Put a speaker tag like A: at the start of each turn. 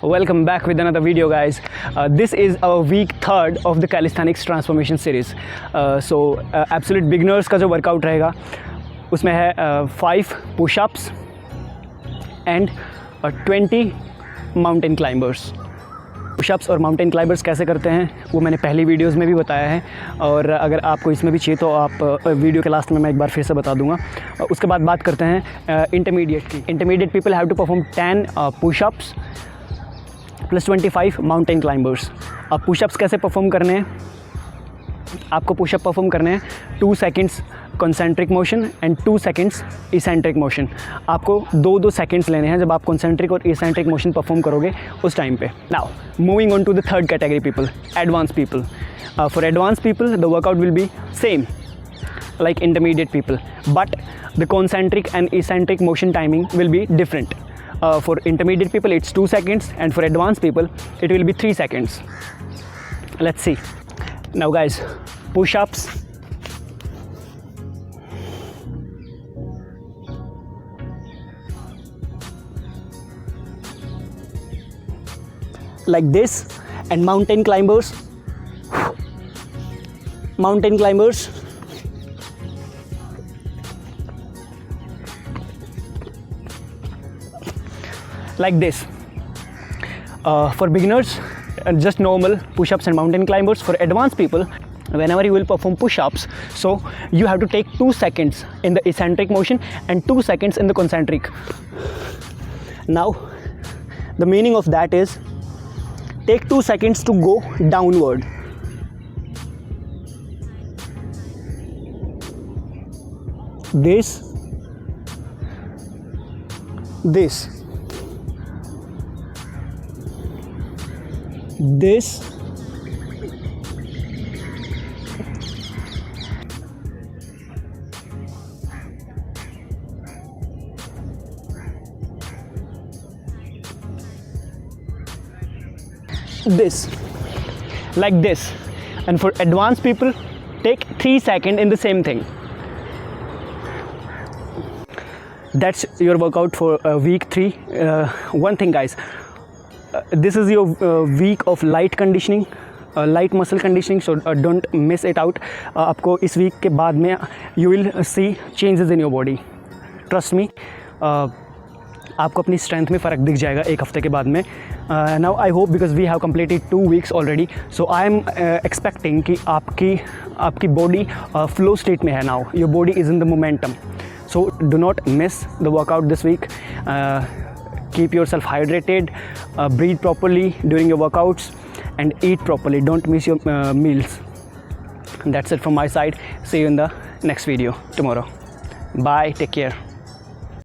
A: Welcome back with another video, guys. This is our week 3rd of the Calisthenics transformation series. Absolute beginners का जो workout रहेगा उसमें है 5 push-ups and 20 mountain climbers. Pushups और mountain climbers कैसे करते हैं वो मैंने पहली वीडियोस में भी बताया है, और अगर आपको इसमें भी चाहिए तो आप वीडियो के लास्ट में मैं एक बार फिर से बता दूंगा. उसके बाद बात करते हैं इंटरमीडिएट की. Intermediate people have to perform 10 pushups plus 25 mountain climbers. अब पुशअप्स कैसे परफॉर्म करने हैं? आपको पुशअप परफॉर्म करने हैं 2 seconds concentric motion and 2 seconds eccentric motion. आपको 2-2 सेकेंड्स लेने हैं जब आप कॉन्सेंट्रिक और इसेंट्रिक मोशन परफॉर्म करोगे उस टाइम पे. Now moving on to the third category people, advance people. For advance people the workout will be same like intermediate people, but the concentric and eccentric motion timing will be different. For intermediate people it's 2 seconds, and for advanced people it will be 3 seconds. Let's see. Now guys, push-ups, like this, and mountain climbers like this. For beginners, just normal push-ups and mountain climbers. For advanced people, whenever you will perform push-ups, so you have to take 2 seconds in the eccentric motion and 2 seconds in the concentric. Now the meaning of that is, take 2 seconds to go downward. This, this, this, this, like this. And for advanced people, take 3 seconds in the same thing. That's your workout for week 3. One thing guys, this is your week of light conditioning, light muscle conditioning, so don't miss it out. आपको इस week के बाद में you will see changes in your body. Trust me, आपको अपनी strength में फ़र्क दिख जाएगा एक हफ्ते के बाद में. Now I hope, because we have completed 2 weeks already, so I am expecting कि आपकी body flow state में है now. Your body is in the momentum. So do not miss the workout this week. Keep yourself hydrated, breathe properly during your workouts, and eat properly. Don't miss your meals. That's it from my side. See you in the next video tomorrow. Bye. Take care.